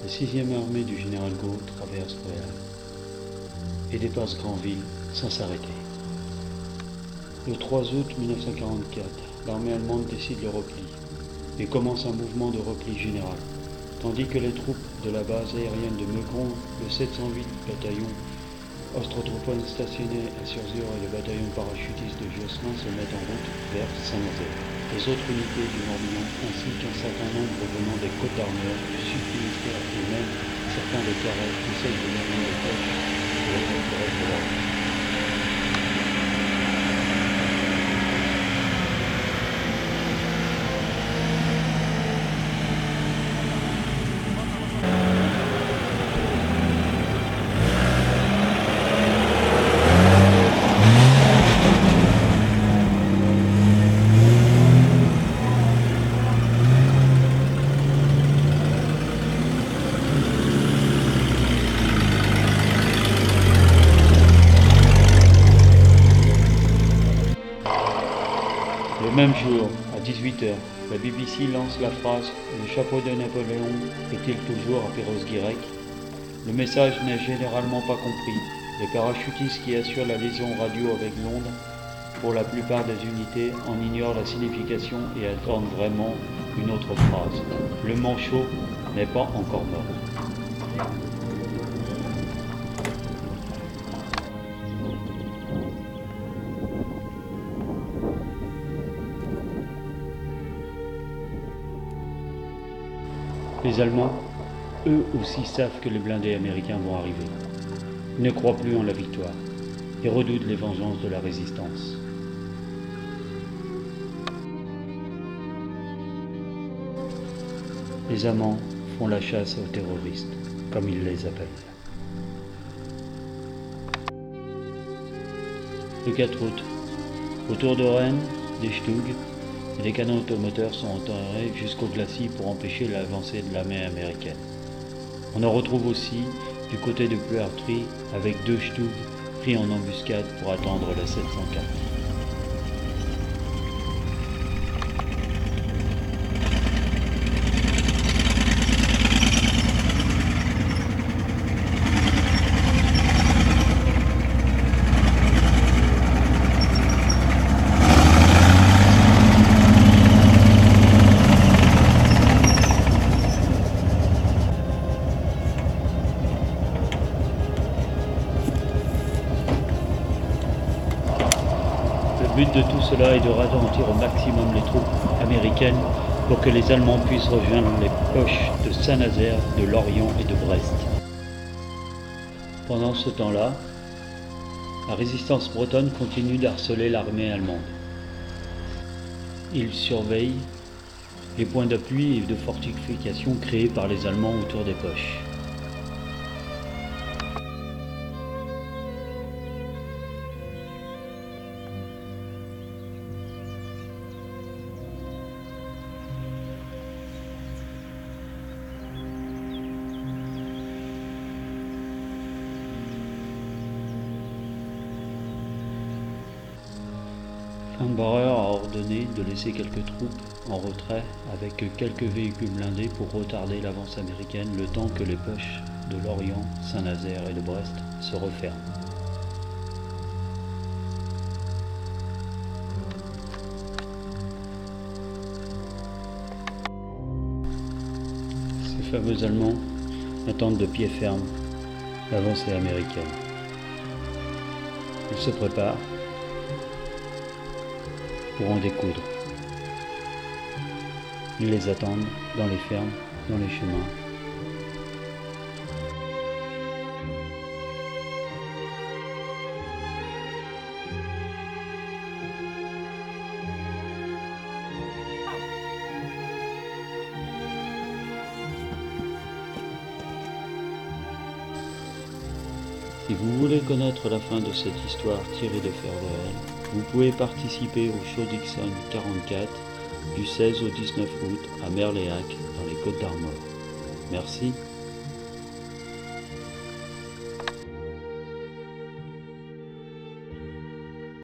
La 6e armée du général Gau traverse Montréal et dépasse Granville sans s'arrêter. Le 3 août 1944, l'armée allemande décide le repli et commence un mouvement de repli général, tandis que les troupes de la base aérienne de Meugron, le 708 bataillon Ostrotropen stationné à Surzur et le bataillon parachutiste de Josselin se mettent en route vers Saint-Nazaire. Les autres unités du Morbihan ainsi qu'un certain nombre venant des Côtes d'Armor, du Sud-Finistère et même certains des Carrés essayent de mener les poches pour récupérer de l'ordre. Le même jour, à 18h, la BBC lance la phrase « Le chapeau de Napoléon est-il toujours à Perros-Guirec ?» Le message n'est généralement pas compris. Les parachutistes qui assurent la liaison radio avec Londres, pour la plupart des unités, en ignorent la signification et attendent vraiment une autre phrase. Le manchot n'est pas encore mort. Les Allemands, eux aussi, savent que les blindés américains vont arriver. Ils ne croient plus en la victoire et redoutent les vengeances de la résistance. Les amants font la chasse aux terroristes, comme ils les appellent. Le 4 août, autour de Rennes, des Stug et des canons automoteurs sont enterrés jusqu'au glacis pour empêcher l'avancée de l'armée américaine. On en retrouve aussi du côté de Puertry avec 2 Stug pris en embuscade pour attendre la 704. Le but de tout cela est de ralentir au maximum les troupes américaines pour que les Allemands puissent rejoindre les poches de Saint-Nazaire, de Lorient et de Brest. Pendant ce temps-là, la résistance bretonne continue d'harceler l'armée allemande. Ils surveillent les points d'appui et de fortification créés par les Allemands autour des poches. Bauer a ordonné de laisser quelques troupes en retrait avec quelques véhicules blindés pour retarder l'avance américaine le temps que les poches de Lorient, Saint-Nazaire et de Brest se referment. Ces fameux Allemands attendent de pied ferme l'avancée américaine. Ils se préparent pour en découdre. Ils les attendent dans les fermes, dans les chemins. Si vous voulez connaître la fin de cette histoire tirée de faits réels, vous pouvez participer au show Dixon 44 du 16 au 19 août à Merléac dans les Côtes d'Armor. Merci.